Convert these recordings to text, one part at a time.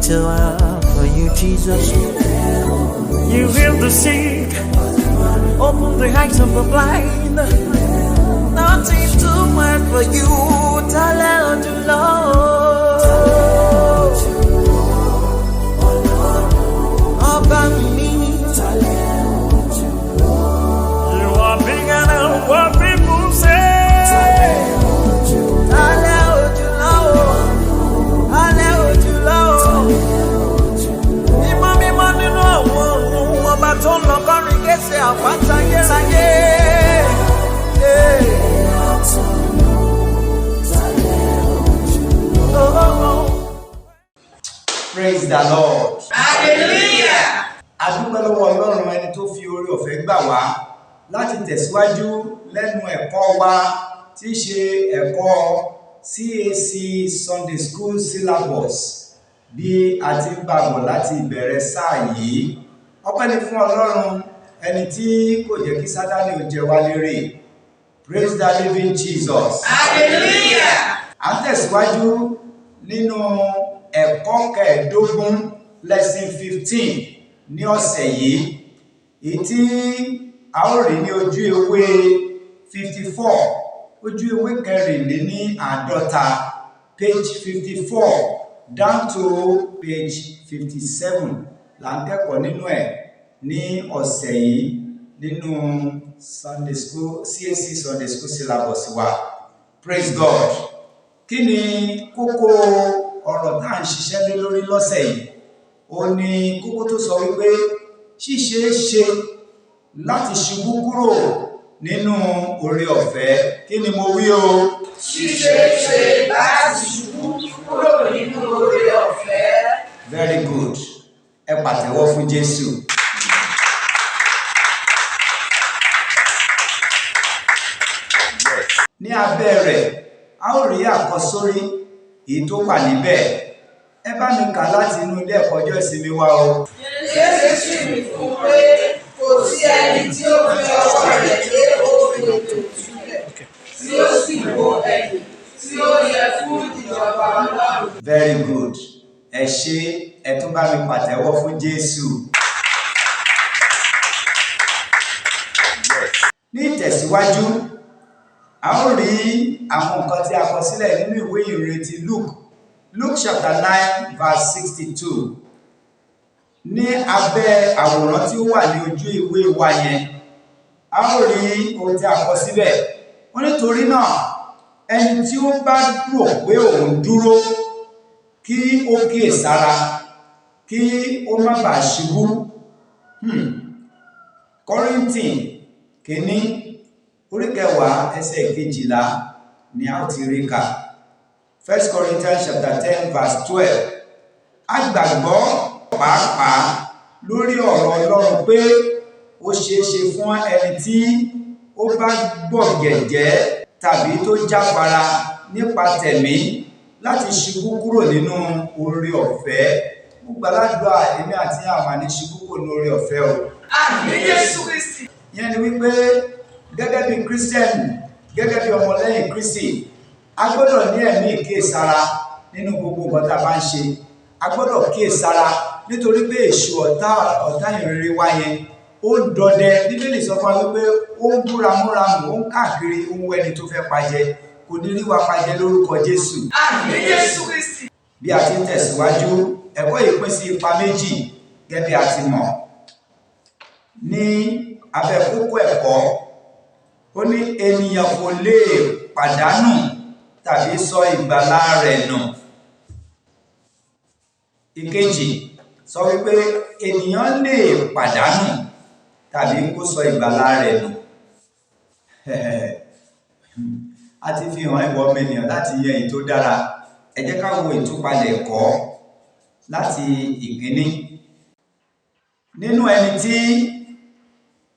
too hard for you, Jesus. You heal the sick, open the eyes of the blind. Nothing too hard for you, talent to Lord. About me, you are bigger than what people say. Don't look on the gate, I'll find Praise the Lord. Hallelujah. Adúpẹ́ lọ́wọ́ Ọlọ́run ẹni tó fi oore ọ̀fẹ́ gbà wá láti tẹ̀síwájú lẹ́nu ẹ̀kọ́ wa tí í ṣe ẹ̀kọ́ c.a.c Sunday School syllabus bí a ti ń gbàgbọ́ láti ìbẹ̀rẹ̀ sáà yìí. Ọpẹ́ ni fún Ọlọ́run ẹni tí kò jẹ́ kí Sátánì ó jẹ wá lérè. Praise the living Jesus. Hallelujah. A ń tẹ̀síwájú nínú ẹ̀kọ́ kẹẹ̀ẹ́dógún lesson 15 ní ọ̀sẹ̀ yìí. Èyí tí a ó rí ní ojú ewé 54, ojú ewé kẹrìnléláàádọ́ta, page 54 down to page 57. Là ń kẹ́kọ̀ọ́ nínú ẹ̀ ní ọ̀sẹ̀ yìí nínú Sunday School c.a.c Sunday School syllabus wa. Praise God. Kí ni kókó ọ̀rọ̀ tá à ń ṣiṣẹ́ lé lórí lọ́sẹ̀ yìí? Ó ní kókó tó sọ wípé ṣíṣeéṣe láti ṣubú kúrò nínú oore ọ̀fẹ́. Kí ni mo wí o? Ṣíṣeéṣe láti ṣubú kúrò nínú oore ọ̀fẹ́. Very good. Ẹ pàtẹ́wọ́ fún Jésù. Ní abẹ́ rẹ̀, a ó rí àkọsórí èyí tó wà níbẹ̀. Ẹ bá mi kà láti inú ilé ẹ̀kọ́ ọjọ́ ìsinmi wa o. Jésù sì wí fún pé kò sí ẹni tí ó fi ọwọ́ rẹ̀ lé òfin ètò ìsúlẹ̀ tí ó sì wo ẹ̀yìn tí ó yẹ fún ìjọba Ọlọ́run. Very good. Ẹ ṣé, ẹ tún bá mi pàtẹ́wọ́ fún Jésù. Ní ìtẹ̀síwájú, a ó rí àwọn nǹkan tí a kọ sílẹ̀ nínú ìwé ìrètí Luke chapter 9 verse 62. Ní abẹ́ àwòrán tí ó wà ní ojú ìwé wa yẹn, a ó rí ohun tí a kọ síbẹ̀. Wọ́n nítorí náà, ẹni tí ó bá rò pé òun dúró, kí ó kíyèsára kí ó má bàa ṣubú. Kọ́ríńtì kìíní orí 10 ẹsẹ̀ 12 ni a ti rí kà. 1 Corinthians chapter 10 verse 12. A gbàgbọ́ pàápàá lórí ọ̀rọ̀ Ọlọ́run pé ó ṣeéṣe fún ẹni tí ó bá gbọ̀gẹ̀jẹ́ tàbí tó jáfara nípa tẹ̀mí láti ṣubú kúrò nínú oore ọ̀fẹ́. Mo gbàládùá èmi àti àwọn àní ṣubú kúrò nínú oore ọ̀fẹ́ o. Àmín Jésù Kristi. Ìyẹn ni wípé gẹ́gẹ́ bí Christian, gẹ́gẹ́ bí ọmọlẹ́yìn Kristi, a gbọ́dọ̀ ní ẹ̀mí ìkíyèsára nínú gbogbo nǹkan tá a bá ń ṣe. A gbọ́dọ̀ kíyèsára nítorí pé èṣù ọ̀tá ìrere wa yẹn ó dọdẹ. Bíbélì sọ fún wa wípé ó ń búramúramù, ó ń káàkiri, ó ń wẹ́ni tó fẹ́ pajẹ. Kò ní rí wa pajẹ lórúkọ Jésù. Àmín Jésù Kristi. Bí a ti ń tẹ̀síwájú, ẹ̀kọ́ yìí pín sí ipa méjì gẹ́gẹ́ bí a ti mọ̀. Ní abẹ́ kókó ẹ̀kọ́, ó ní ènìyàn kò lè pàdánù tàbí sọ ìgbàlà rẹ̀ nù. Ìkejì sọ wípé ènìyàn lè pàdánù tàbí kó sọ ìgbàlà rẹ̀ nù. A ti fi hàn ìwọ ènìyàn láti yẹ èyí tó dára. Ẹ jẹ́ ká wo ìtúpalẹ̀ ẹ̀kọ́ láti ìkíní. Nínú ẹni tí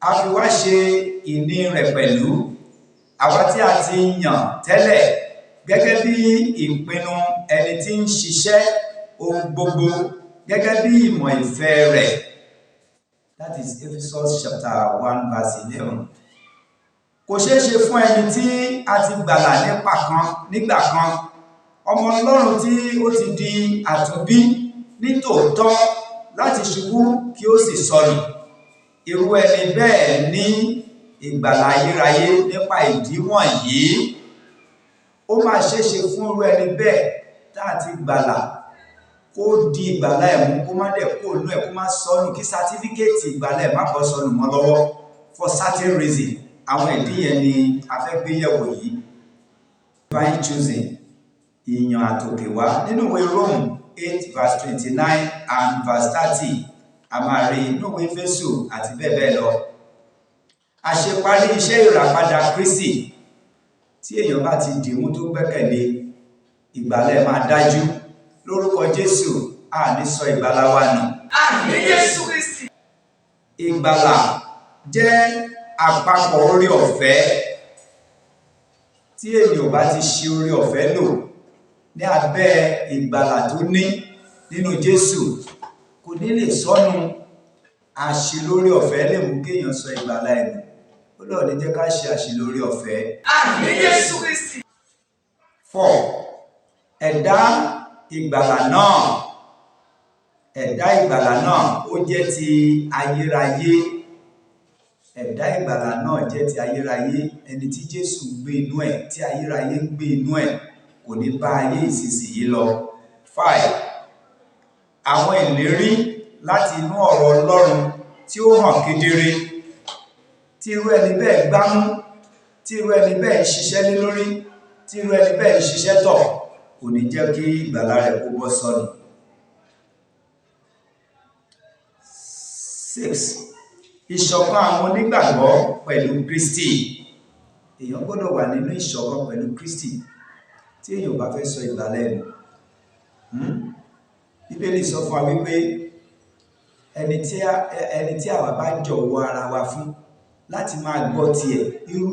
a fi wá ṣe ìní rẹ̀ pẹ̀lú, àwa tí a ti yàn tẹ́lẹ̀ gẹ́gẹ́ bí ìpinnu ẹni tí ń ṣiṣẹ́ ohun gbogbo gẹ́gẹ́ bí ìmọ̀ ìfẹ́ rẹ̀. That is Ephesians chapter 1 verse 11. Kò ṣeé ṣe fún ẹni tí a ti gbàlà nígbà kan, ọmọ Ọlọ́run tí ó ti di àtúnbí nítòótọ́ láti ṣubú kí ó sì sọnù. Irú ẹni bẹ́ẹ̀ ní ìgbàlà ayérayé nípa ìdí wọ̀nyí. Ó máa ṣeéṣe fún irú ẹni bẹ́ẹ̀ láti gbàlà kó di ìgbàlà ẹ̀ mú, kó má dẹ̀ kó nú ẹ̀, kó má sọnù, kí sátífíkẹ́ẹ̀tì ìgbàlà ẹ̀ má bọ́ sọnù mọ́ lọ́wọ́ for certain reason. Àwọn ìdí yẹn ni a fẹ́ gbé yẹ̀wò yìí. Divine choosing, ìyàn àtòkè wá. Nínú ìwé Rome 8 verse 29 and verse 30, a máa rí inú ìwé Éfésù àti bẹ́ẹ̀ bẹ́ẹ̀ lọ. Àṣeparí iṣẹ́ ìràpadà Kristi tí èèyàn bá ti dìmú tó gbẹ́kẹ̀lé, ìgbàlà ẹ̀ máa dájú. Lórúkọ Jésù, a ní sọ ìgbàlà wa nù. Àmín Jésù Kristi. Ìgbàlà jẹ́ àpapọ̀ oore ọ̀fẹ́ tí èèyàn bá ti ṣe oore ọ̀fẹ́ lò ní abẹ́ ìgbàlà tó ní nínú Jésù, kò ní lè sọnù. Àṣìlórí ọ̀fẹ́ lè mú kéèyàn sọ ìgbàlà ẹ̀ nù. Ó lọ́ọ̀ ní jẹ́ ká ṣe àṣìlórí ọ̀fẹ́. Àmín Jésù Kristi. 4. Ẹ̀dá ìgbàlà náà. Ẹ̀dá ìgbàlà náà ó jẹ́ ti ayérayé. Ẹ̀dá ìgbàlà náà jẹ́ ti ayérayé. Ẹni tí Jésù gbé inú ẹ̀, tí ayérayé ń gbé inú ẹ̀, kò ní bá ayé ìsinsìnyí lọ. 5. Àwọn ìlérí láti inú ọ̀rọ̀ Ọlọ́run tí ó hàn kedere, tí irú ẹni bẹ́ẹ̀ gbámú, tí irú ẹni bẹ́ẹ̀ ń ṣiṣẹ́ lé lórí, tí irú ẹni bẹ́ẹ̀ ń ṣiṣẹ́ tọ̀, kò ní jẹ́ kí ìgbàlà rẹ̀ kó bọ́ sọnù. 6. Ìṣọ̀kan àwọn onígbàgbọ́ pẹ̀lú Kristi. Èèyàn gbọ́dọ̀ wà nínú ìṣọ̀kan pẹ̀lú Kristi tí èèyàn bá fẹ́ sọ ìgbàlà ẹ̀ nù. Bíbélì sọ fún wa wípé ẹni tí àwa bá jọ̀wọ́ ara wa fún láti máa gbọ́ tiẹ̀, irú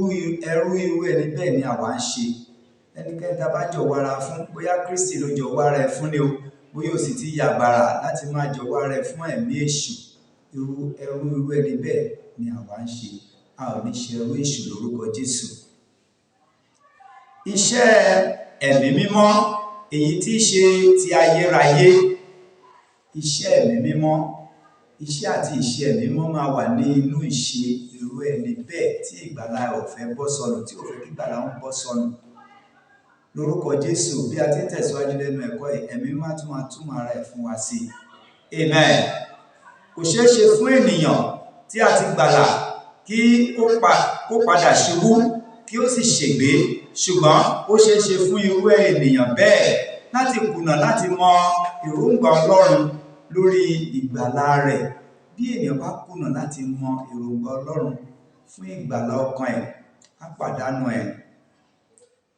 ẹni bẹ́ẹ̀ ni àwa ń ṣe. Ẹnikẹ́ni tá a bá jọ̀wọ́ ara fún, bóyá Kristi ló jọ̀wọ́ ara ẹ̀ fún ni o, bóyá ó sì ti yàbàrà láti máa jọ̀wọ́ ara ẹ̀ fún ẹ̀mí èṣù, irú ẹni bẹ́ẹ̀ ni àwa ń ṣe. A ò ní ṣe ẹrú èṣù lórúkọ Jésù. Iṣẹ́ ẹ̀mí mímọ́, èyí tí í ṣe ti ayérayé. Iṣẹ́ ẹ̀mí mímọ́, iṣẹ́ àti ìṣe ẹ̀mí mímọ́ máa wà ní inú ìṣe irú ẹni bẹ́ẹ̀ tí ìgbàlà ò fẹ́ bọ́ sọnù, tí ò fẹ́ kí ìgbàlà ń bọ́ sọnù. Lórúkọ Jésù, bí a ti ń tẹ̀síwájú lẹ́nu ẹ̀kọ́ yìí, ẹ̀mí máa túmọ̀ ara ẹ̀ fún wa sí. Amen. Kò ṣeé ṣe fún ènìyàn tí a ti gbàlà kí ó padà ṣubú, kí ó sì ṣègbé, ṣùgbọ́n ó ṣeé ṣe fún irú ènìyàn bẹ́ẹ̀ láti kùnà láti mọ èròǹgbà Ọlọ́run lórí ìgbàlà rẹ̀. Bí ènìyàn bá kùnà láti mọ èròǹgbà Ọlọ́run fún ìgbàlà ọkàn ẹ̀, á pàdánù ẹ̀.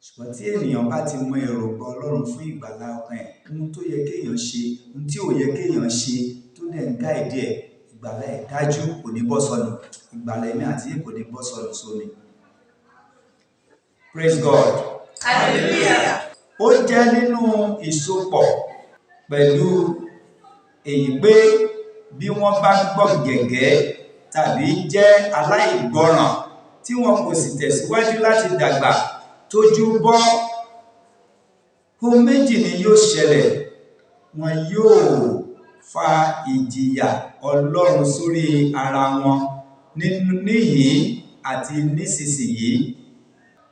Ṣùgbọ́n tí ènìyàn bá ti mọ èròǹgbà Ọlọ́run fún ìgbàlà ọkàn ẹ̀, ohun tó yẹ kéèyàn ṣe, ohun tí ò yẹ kéèyàn ṣe, tó dẹ̀ ń gáìdì ẹ̀, ìgbàlà ẹ̀ dájú, kò ní bọ́ sọnù. Ìgbàlà ẹ̀mí àti kò ní bọ́ sọnù sómi. Praise God. Hallelujah. Ó jẹ́ nínú ìsopọ̀ pẹ̀lú èyí pé bí wọ́n bá gbọ́ gẹ̀gẹ́ tàbí jẹ́ aláìgbọràn tí wọn kò sì tẹ̀síwájú láti dàgbà tójú bọ́, ohun méjì ni yóò ṣẹlẹ̀. Wọn yóò fa ìjìyà Ọlọ́run sórí ara wọn níhìn àti nísinsìnyí.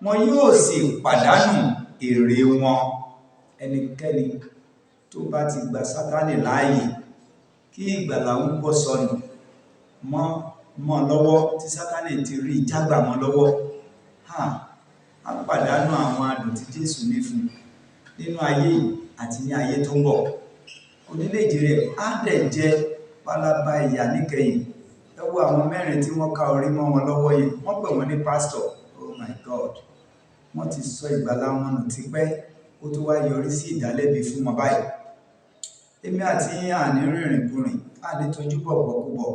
Wọn yóò sì pàdánù èrè wọn. Ẹnikẹ́ni tó bá ti gba Sátánì láàyè kí ìgbàlà ń bọ́ sọnù mọ́ lọ́wọ́, tí Sátánì ti rí ìjágbà mọ́ lọ́wọ́, á pàdánù àwọn adùn tí Jésù ní fún nínú ayé yìí àti ní ayé tó ń bọ̀. Onílé-èdè rẹ̀ á dẹ̀ jẹ pálábá ìyà níkẹyìn. Ẹ wo àwọn mẹ́rin tí wọ́n ká orí mọ́ wọn lọ́wọ́ yìí, wọ́n pè wọ́n ní pásítọ̀. Oh my God, wọ́n ti sọ ìgbàlà wọn nù tipẹ́, ó tó wá yọrí sí ìdálẹ́bi fún wọn báyìí. Èmi àti àní rìnrìnkúrìn, àní tójú bọ̀bọ̀kúbọ̀.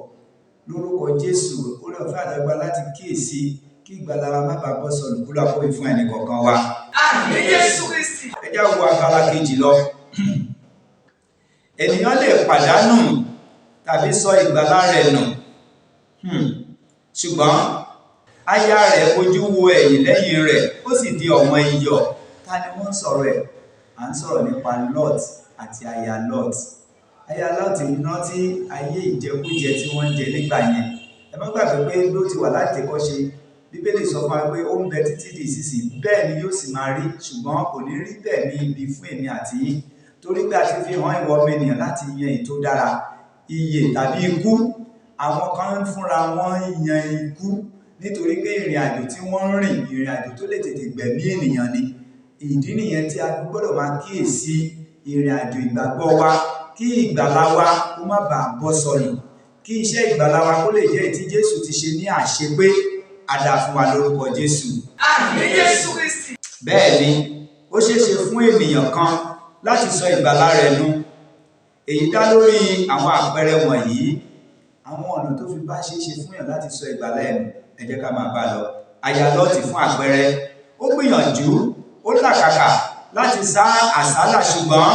Lórúkọ Jésù, orí ọ̀fẹ́ àtàgbà láti kíyèsí kí ìgbàlà wa má bàa bọ́ sọnù, kúrò àkóbí fún ẹnì kọ̀ọ̀kan wa. Àmín Jésù Kristi. Ẹ já wo abala kejì lọ. Ènìyàn lè pàdánù tàbí sọ ìgbàlà rẹ̀ nù, ṣùgbọ́n aya rẹ̀ ojú wo ẹ̀yìn lẹ́yìn rẹ̀, ó sì di ọmọ iyọ̀. Ta ni wọ́n ń sọ̀rọ̀ ẹ̀? À ń sọ̀rọ̀ nípa Lot àti aya Lot. aya Lọ́ọ̀tì rántí ayé ìjẹkújẹ tí wọ́n ń jẹ nígbà yẹn. Ẹ má gbàgbé pé bí ó ti wà láti kọ́ ṣe, Bíbélì sọ fún wa pé ó ń bẹ títí di ìsinsìnyí, bẹ́ẹ̀ ni yóò sì máa rí, ṣùgbọ́n kò ní rí bẹ́ẹ̀ ní ibi fún èmi àti yín, torí pé a ti fi hàn ìwọ ọmọ ènìyàn láti yan èyí tó dára, ìyè tàbí ikú. Àwọn kan ń fúnra wọn yan ikú nítorí pé ìrìn àjò tí wọ́n ń rìn, ìrìn àjò tó lè tètè gbẹ̀mí ènìyàn ni. Ìdí nìyẹn tí a gbọ́dọ̀ máa kíyèsí ìrìn àjò ìgbàgbọ́ wa, kí ìgbàlà wa kó má bàa bọ́ sọnù, kí iṣẹ́ ìgbàlà wa kó lè jẹ́ èyí tí Jésù ti ṣe ní àṣepé. A dá fún wa lórúkọ Jésù. Àmín Jésù Kristi. Bẹ́ẹ̀ ni ó ṣeéṣe fún ènìyàn kan láti sọ ìgbàlà rẹ̀ nù. Èyí dá lórí àwọn àpẹẹrẹ wọ̀nyí. Àwọn ọ̀nà tó fi bá ṣeéṣe fún èèyàn láti sọ ìgbàlà ẹ̀ nù, ẹ jẹ́ ká máa bá lọ. Aya Lọ́ọ̀tì fún àpẹẹrẹ, ó gbìyànjú, ó làkàkà láti sá àsálà, ṣùgbọ́n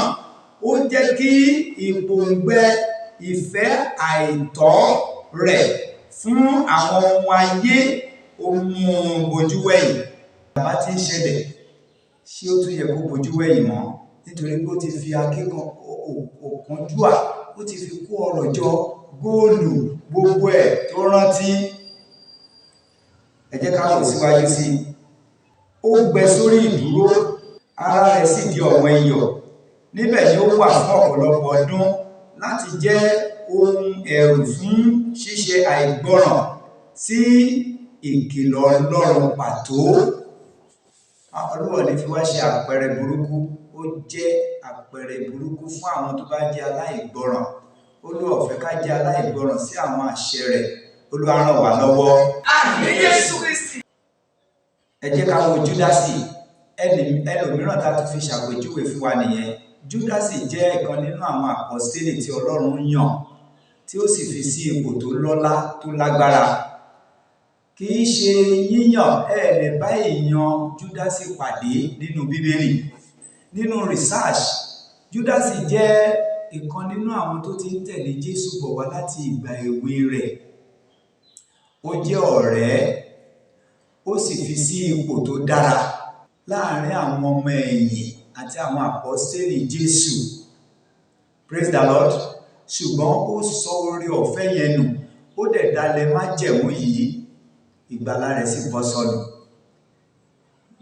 ó jẹ́ kí ìpòǹgbẹ ìfẹ́ àìtọ́ rẹ̀ fún àwọn ohun ayé ohun bojúwẹ̀yìn. Bàbá tí ń ṣẹlẹ̀, ṣé ó tún yẹ kó bojúwẹ̀yìn mọ́? Nítorí pé ó ti fi akíkan òkúnjúà, ó ti fi kó ọrọ̀ jọ, góòlù, gbogbo ẹ̀ tó rántí. Ẹ jẹ́ ká wò síwájú sí i. Ó gbẹ sórí ìdúró, ara rẹ̀ sì di ọ̀wọ́ iyọ̀. Níbẹ̀ ni ó wà fún ọ̀pọ̀lọpọ̀ ọdún láti jẹ́ ohun ẹ̀rù fún ṣíṣe àìgbọràn sí ìkìlọ̀ Ọlọ́run pàtó. Olúwa ní fi wá ṣe àpẹẹrẹ burúkú, ó jẹ́ àpẹẹrẹ burúkú fún àwọn tó bá jẹ́ aláìgbọràn. Olúwa ò fẹ́ ká jẹ́ aláìgbọràn sí àwọn àṣẹ rẹ̀. Olúwa ràn wá lọ́wọ́. Àmín Jésù Kristi. Ẹ jẹ́ ká wo Júdásì, ẹlòmíràn tá a tún fi ṣàpèjúwe fún wa nìyẹn. Júdásì jẹ́ ìkan nínú àwọn àpọ́stélì tí Ọlọ́run yàn, tí ó sì fi sí ipò tó lọ́lá, tó lágbára. Kì í ṣe yíyàn, ẹ lè bá èèyàn Júdásì pàdé nínú Bíbélì. Nínú research, Júdásì jẹ́ ìkan nínú àwọn tó ti ń tẹ̀lé Jésù bọ̀ wá láti ìgbà èwe rẹ̀. Ó jẹ́ ọ̀rẹ́, ó sì fi sí ipò tó dára láàárín àwọn ọmọ ẹ̀yìn àti àwọn àpọ́stélì Jésù. Praise the Lord. Ṣùgbọ́n ó sọ oore ọ̀fẹ́ yẹn nù, ó dẹ̀ dalẹ̀ májẹ̀mú yìí, ìgbàlà rẹ̀ sì bọ́ sọnù.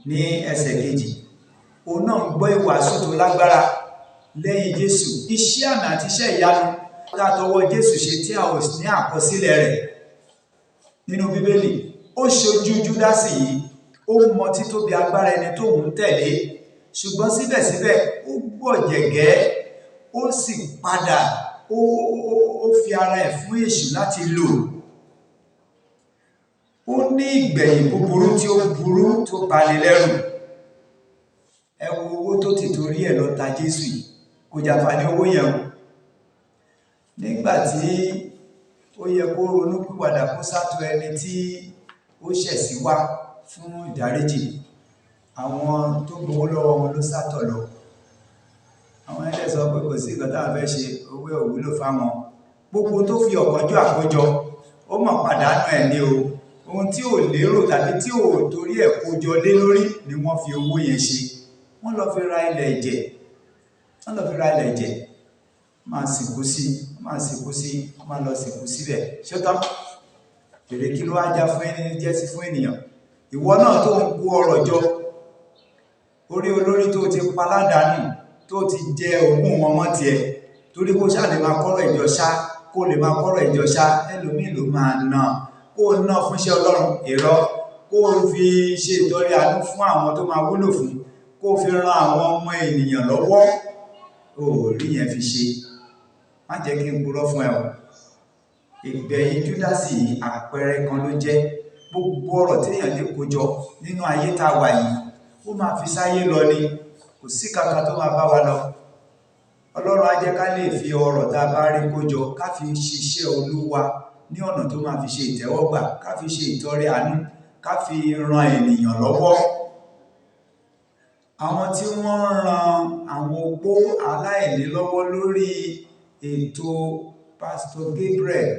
Ní ẹsẹ̀ kejì, òun náà ń gbọ́ ìwàásù tó lágbára lẹ́yìn Jésù. Iṣẹ́ àmì àti iṣẹ́ ìyanu látọwọ́ Jésù ṣe tí a ò ní àkọsílẹ̀ rẹ̀ nínú Bíbélì. Ó ṣojú Júdásì yìí, ó mọ títóbi agbára ẹni tó ń tẹ̀lé, ṣùgbọ́n síbẹ̀síbẹ̀ ó gbọ̀jẹ̀gẹ́, ó sì padà ó fi ara ẹ̀ fún èṣù láti lò. Ó ní ìgbẹ̀yìn búburú tí ó burú tó bani lẹ́rù. Ẹ wo owó tó ti torí ẹ̀ lọ ta Jésù yìí, kò jàǹfààní owó yẹn o. Nígbà tí ó yẹ kó ronú pìwàdà, kó sátọ̀ ẹni tí ó ṣẹ̀ sí wá fún ìdáríjì, àwọn tó gbowó lọ́wọ́ wọn ló sátọ̀ lọ. Àwọn ẹlẹ́ sọ pé kò sí nǹkan táwọn fẹ́ ṣe, owó òwúlò fáwọn. Gbogbo tó fi ọ̀kánjú àkójọ, ó mọ̀ pàdánù ẹ̀ ní o. Ohun tí ò lérò tàbí tí ò torí ẹ̀ kójọ lé lórí ni wọ́n fi owó yẹn ṣe. Wọ́n lọ fi ra ilẹ̀ ẹ̀jẹ̀, máa sìnkú sí, máa lọ sìnkú síbẹ̀. Ṣótán, èrè kí ló wá já fún ẹni jẹ́ sí fún ènìyàn? Ìwọ náà tó ń kó ọrọ̀ jọ, orí olórí tó ti paládàánù, tó ti jẹ ogún wọn mọ́ tiẹ̀, torí kó ṣáà lè máa kọ́rọ̀ ìjọ ṣá, kó lè máa kọ́rọ̀ ìjọ ṣá, ẹlòmíì ló máa nà, kó ná fúnṣẹ́ Ọlọ́run irọ́, kó fi ṣe ìtọrẹ àánú fún àwọn tó máa wúlò fún, kó fi ran àwọn ọmọ ènìyàn lọ́wọ́. Ó rí yẹn fi ṣe. Má jẹ́ kí n purọ́ fún ẹ o. Ìgbẹ̀yìn Júdásì àpẹẹrẹ kan ló jẹ́. Gbogbo ọ̀rọ̀ tí èèyàn lè kójọ nínú ayé tá a wà yìí, ó máa fi sáyé lọ ni, kò sí kankan tó máa bá wa lọ. Ọlọ́run á jẹ́ ká lè fi ọrọ̀ tá a bá rí kójọ ká fi ṣiṣẹ́ Olúwa ní ọ̀nà tó máa fi ṣe ìtẹ́wọ́gbà, ká fi ṣe ìtọrẹ àánú, ká fi ran ènìyàn lọ́wọ́. Àwọn tí wọ́n ran àwọn opó aláìní lọ́wọ́ lórí ètò Pastor Gabriel,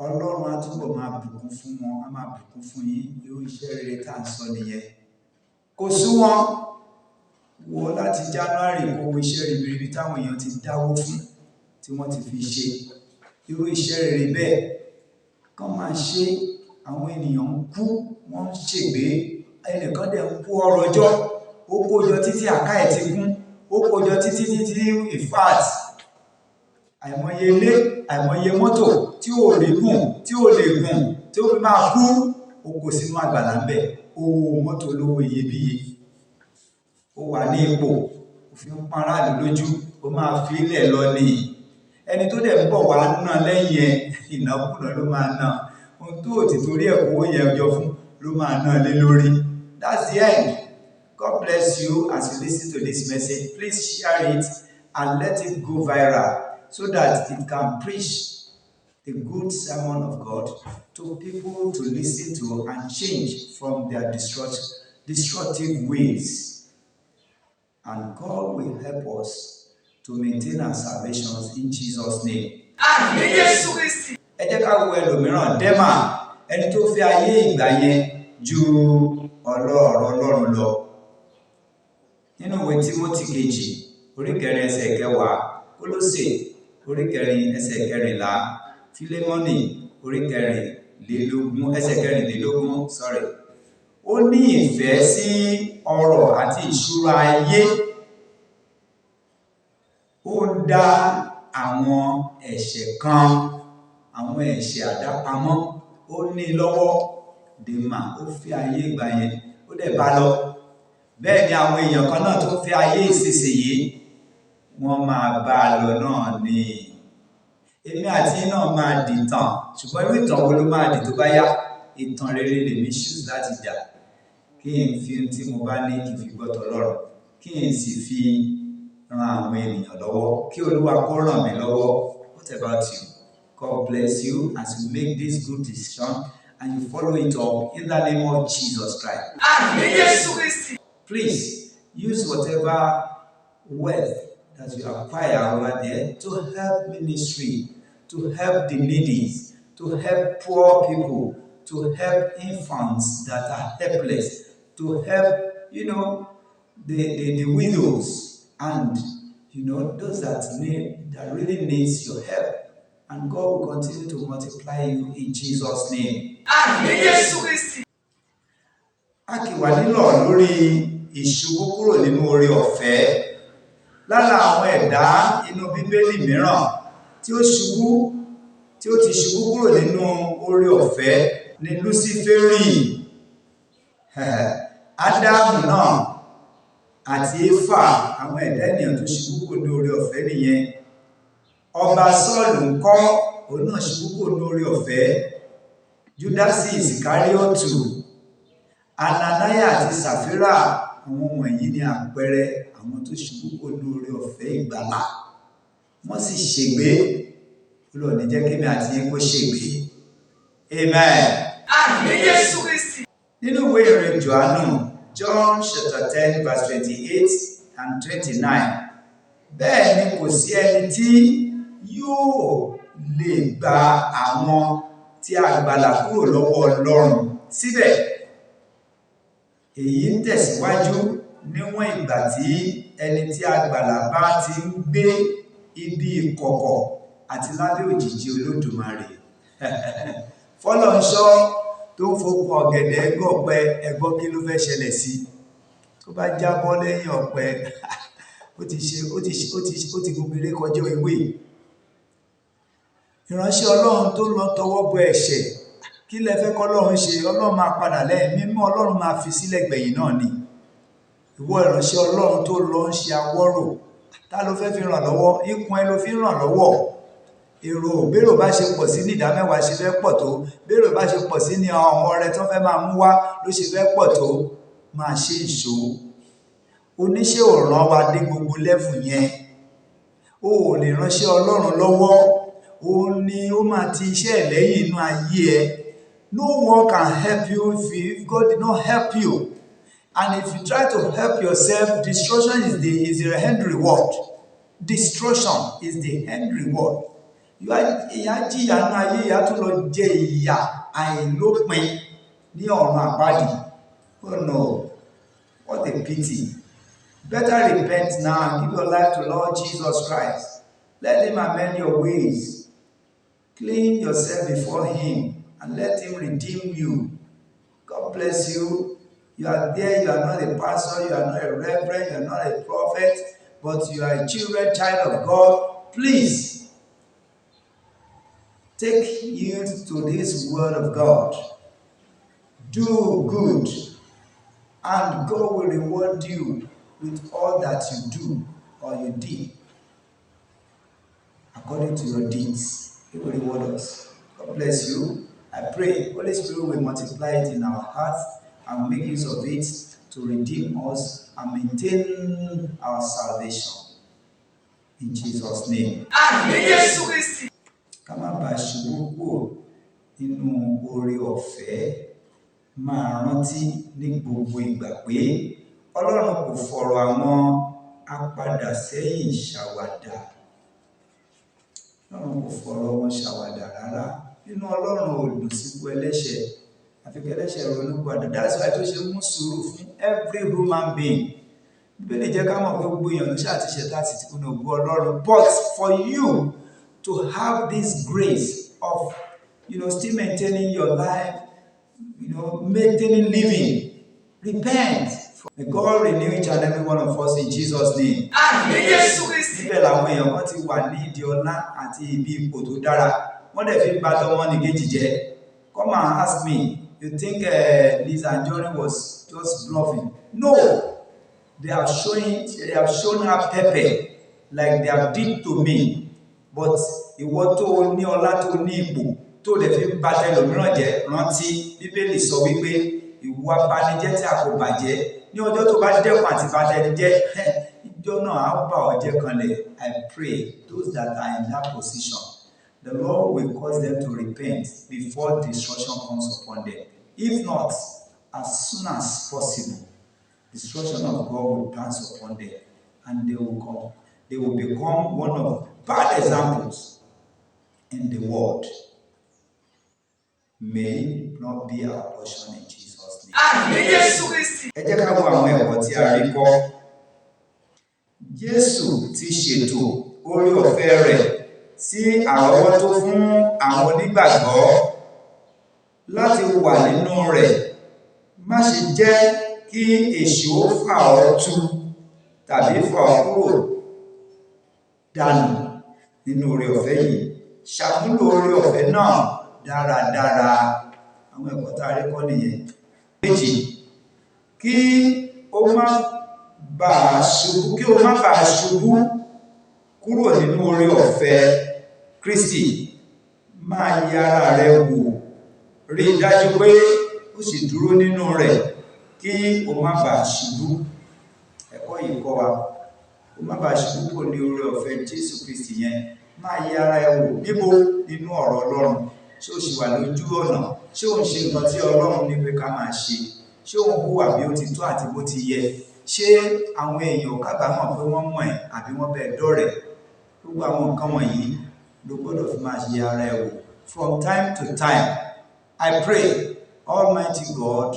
Ọlọ́run á túbọ̀ máa bùkún fún wọn, á máa bùkún fún yín. Irú iṣẹ́ rere tá à ń sọ nìyẹn. Kò sú wọn wo láti January kó wo iṣẹ́ ribiribi táwọn èèyàn ti dáwó fún tí wọ́n ti fi ṣe irú iṣẹ́ rere bẹ́ẹ̀ kán máa ṣe. Àwọn ènìyàn ń kú, wọ́n ń ṣègbé, ẹnìkan dẹ̀ ń kó ọrọ̀ jọ, ó kójọ títí àká ẹ̀ ti kún, ó kójọ títí in fact àìmọye ilé, àìmọye mọ́tò tí ò rí gùn, tí ò lè gùn, tí ó fi máa kú, ó kó sínú àgbàlá ń bẹ̀, owó mọ́tò olówó iyebíye, ó wà ní ipò, òfin ń pọn aráàlú lójú, ó máa fi ilẹ̀ lọ ní ẹni tó dẹ̀ ń bọ̀ wá ná lẹ́yìn ẹ̀ ìnákúnà ló máa ná, ohun tó ti torí ẹ̀ kówó yẹn ọjọ́ fún ló máa ná lé lórí. That's the end. God bless you as you listen to this message. Please share it and let it go viral so that it can preach the good sermon of God to people to listen to and change from their destructive ways. And God will help us to maintain our salvations in Jesus' name. Àmín Jésù Kristi. Ẹ jẹ́ ká wo ẹlòmíràn, Dẹ́mà, ẹni tó fi ayé ìgbà yẹn ju ọ̀rọ̀ Ọlọ́run lọ. Nínú ìwé Tímótì kejì, orí 4 ẹsẹ̀ 10, Kólósè, orí 4 ẹsẹ̀ 14, Fílémọ́nì, orí 4 ẹsẹ̀ 14, ó ní ìfẹ́ sí ọrọ̀ àti ìṣúra ayé. Ó ń dá àwọn ẹ̀ṣẹ̀ kan, àwọn ẹ̀ṣẹ̀ àdápamọ́, ó ní lọ́wọ́. Dèmà, ó fi ayé ìgbà yẹn, ó dẹ̀ bá lọ. Bẹ́ẹ̀ ni àwọn èèyàn kan náà tó fi ayé ìsinsìnyí, wọ́n máa bá lọ náà ni. Èmi àti náà máa dìtàn, ṣùgbọ́n irú ìtàn wo ló máa dì tó bá yá? Ìtàn rere lèmi choose láti jà. Kí n fi ohun tí mo bá ní kí n fi gbọ́ t'Ọlọ́run, kí n sì fi ran àwọn ènìyàn lọ́wọ́, kí Olúwa kó ràn mí lọ́wọ́. What about you? God bless you as you make this good decision and you follow it up in the name of Jesus Christ. Àmín Jésù Kristi. Please use whatever wealth that you acquire over there to help ministry, to help the needy, to help poor people, to help infants that are helpless, to help, the widows and, those that really needs your help. And God will continue to multiply you in Jesus' name. Àmín Jésù Kristi. A kì wá nílọ̀ lórí ìṣubú kúrò nínú oore ọ̀fẹ́. Lára àwọn ẹ̀dá inú Bíbélì mìíràn tí ó ti ṣubú kúrò nínú oore ọ̀fẹ́ ni Lúsíférì, Ádámù náà àti Éfà, àwọn ẹ̀dá ènìyàn tó ṣubú kúrò ní oore ọ̀fẹ́ nìyẹn. Ọba Sọ́ọ̀lù ńkọ́, òun náà ṣubú kúrò ní oore ọ̀fẹ́. Júdásì Ìsìkáríọ́tù, Ananiah àti Sàfírà, àwọn wọ̀nyí ni àpẹẹrẹ àwọn tó ṣubú kúrò ní oore ọ̀fẹ́ ìgbàlà. Wọ́n sì ṣègbé. Olúwa ní jẹ́ kémi àti yín kó ṣègbé. Amen. Àmín Jésù Kristi. Nínú ìwé ìrìn Jòhánù, John chapter 10 verse 28 and 29, bẹ́ẹ̀ ni kò sí ẹni tí yóò lè gba àwọn tí a gbàlà kúrò lọ́wọ́ Ọlọ́run. Síbẹ̀, èyí ń tẹ̀síwájú níwọ̀n ìgbà tí ẹni tí a gbàlà bá ti ń gbé ibi ìkọ̀kọ̀ àti lábẹ́ òjìji Olódùmarè. Fọ́lọ́runṣọ́ tó ń fokùn ọ̀gẹ̀dẹ̀ gọ̀pẹ, ẹgbọ́ kí ló fẹ́ ṣẹlẹ̀ sí? Tó bá jábọ́ lẹ́yìn ọ̀pẹ, ó ti gògèrè kọjá ewé. Ìránṣẹ́ Ọlọ́run tó lọ tọwọ́ bọ ẹ̀ṣẹ̀, kí lẹ fẹ́ k'Ọlọ́run ṣe? Ọlọ́run máa padà lẹ́yìn mímọ́, Ọlọ́run máa fi sílẹ̀ gbẹ̀yìn náà ni. Ìwọ ìránṣẹ́ Ọlọ́run tó lọ ń ṣe awọ́rò, ta ló fẹ́ fi ràn lọ́wọ́? Ikùn ẹ ló fi ràn lọ́wọ́. Bérò bá ṣe pọ̀ sí ní ìdámẹ́wàá ṣe fẹ́ pọ̀ tó, bérò bá ṣe pọ̀ sí ní àwọn ọrẹ tó fẹ́ máa mú wá ló ṣe fẹ́ pọ̀ tó. Máa ṣe ìṣó. Oníṣẹ́ ò rán wa dé gbogbo lẹ́fù yẹn. O ò lè ránṣẹ́ Ọlọ́run lọ́wọ́. Ó ní ó máa ti iṣẹ́ lẹ́yìn inú ayé ẹ. No one can help you if God did not help you. And if you try to help yourself, destruction is the end reward. Destruction is the end reward. Ìyà jìyà nínú ayé, ìyà tún lọ jẹ ìyà àìlópin ní ọ̀run àpáàdì. Oh no, what a pity. Better repent now and give your life to Lord Jesus Christ. Let him amend your ways. Clean yourself before him and let him redeem you. God bless you. You are there, you are not a pastor, you are not a reverend, you are not a prophet, but you are a child of God. Please take heed to this word of God. Do good, and God will reward you with all that you do or you did. According to your deeds, He will reward us. God bless you. I pray Holy Spirit will multiply it in our hearts and make use of it to redeem us and maintain our salvation. In Jesus' name. Ká má bàa ṣubú kúrò nínú oore ọ̀fẹ́, máa rántí ní gbogbo ìgbà pé Ọlọ́run kò fọ̀rọ̀ àwọn apadà sẹ́yìn ṣàwàdà. Ọlọ́run kò fọ̀rọ̀ wọn ṣàwàdà rárá. Nínú Ọlọ́run ò dùn síkú ẹlẹ́ṣẹ̀. Àfi kí ẹlẹ́ṣẹ̀ ronúpìwàdà. That's why tó ṣe mú sùúrù fún every human being. Bíbélì jẹ́ ká mọ̀ pé gbogbo èèyàn ló ṣáà ti ṣẹ̀ láti ti kúnnà ògo Ọlọ́run. But for you to have this grace of, still maintaining your life, maintaining living, repent. May God renew each and every one of us in Jesus' name. Níbẹ̀ làwọn èèyàn kan ti wà ní ìdí ọlá àti ibi ipò tó dára. Wọ́n dẹ̀ fi ń bá tọmọ nìkejì jẹ́. Come and ask me, you think Liz Anjorin was just bluffing? No. They have shown her pepper like they have did to me. But ìwọ tó ní ọlá tó ní ipò tó lè fi bá tẹlòmíràn jẹ́, rántí Bíbélì sọ wípé ìwà abanijẹ́ tí a kò bàjẹ́ ní ọjọ́ tó bá dẹ́kun àti bá tẹni jẹ́, ìjọ náà á bà ọ́ jẹ́ kanlẹ̀. I pray those that are in that position, the Lord will cause them to repent before destruction comes upon them. If not, as soon as possible, destruction of God will pass upon them, and they will become one of bad examples in the world. May not be our portion in Jesus' name. Ẹ jẹ́ ká wo àwọn ẹ̀kọ́ tí a rí kọ́. Jésù ti ṣètò oore ọ̀fẹ́ rẹ̀ sí àrọ́wọ́tó fún àwọn onígbàgbọ́ láti wà nínú rẹ̀. Má ṣe jẹ́ kí èṣù ó fà ọ́ tú tàbí fà ọ́ kúrò dànù nínú oore ọ̀fẹ́ yìí. Ṣàmúlò oore ọ̀fẹ́ náà dáradára. Àwọn ẹ̀kọ́ tá a rí kọ́ nìyẹn. Méjì, kí o má bàa ṣubú kúrò nínú oore ọ̀fẹ́ Kristi. Máa yẹ ara rẹ wò, rí dájú pé ó sì dúró nínú rẹ̀ kí o má bàa ṣubú. Ẹ̀kọ́ yìí kọ́ wa, o má bàa ṣubú kúrò ní oore ọ̀fẹ́ Jésù Kristi yẹn. Máa yẹ ara ẹ wò níbo nínú ọ̀rọ̀ Ọlọ́run. Ṣé o ṣì wà lójú ọ̀nà? Ṣé o ń ṣe nǹkan tí Ọlọ́run ní pé ká máa ṣe? Ṣé o ń hùwà bí ó ti tó àti bó ti yẹ? Ṣé àwọn èèyàn kábàámọ̀ pé wọ́n mọ̀ ẹ́ àbí wọ́n bẹ́ẹ̀ dọ̀rẹ́? Gbogbo àwọn nǹkan wọ̀nyí ló gbọ́dọ̀ fi máa yẹ ara ẹ wò from time to time. I pray Almighty God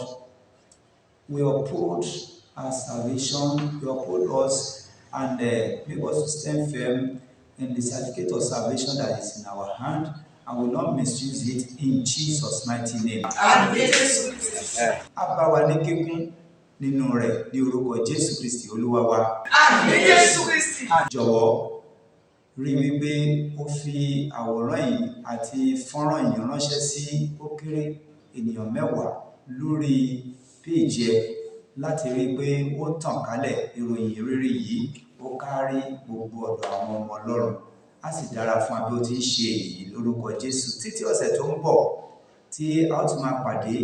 will uphold our salvation, will uphold us and make us to stand firm in the certificate of salvation that is in our hand, and will not misuse it in Jesus' mighty name. A bá wa ní kíkún nínú rẹ̀ ní orúkọ Jésù Kristi Olúwa wa. Jọ̀wọ́ rí wípé ó fi àwòrán yìí àti fọ́nrán yìí ránṣẹ́ sí ó kéré ènìyàn 10 lórí péèjì ẹ láti rí pé ó tàn kálẹ̀ ìròyìn rere yìí ó kárí gbogbo ọ̀dọ̀ àwọn ọmọ Ọlọ́run. Á sì dára fún abẹ́ ó ti ń ṣe èyí lórúkọ Jésù títí ọ̀sẹ̀ tó ń bọ̀ tí a ó tún máa pàdé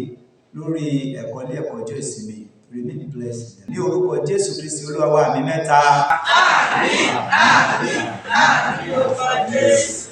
lórí ẹ̀kọ́ ilé ẹ̀kọ́ ọjọ́ ìsinmi. Remain blessed. Ní orúkọ Jésù Kristi Olúwa wa, àmín mẹ́ta. Àmín, àmín, àmín, orúkọ Jésù.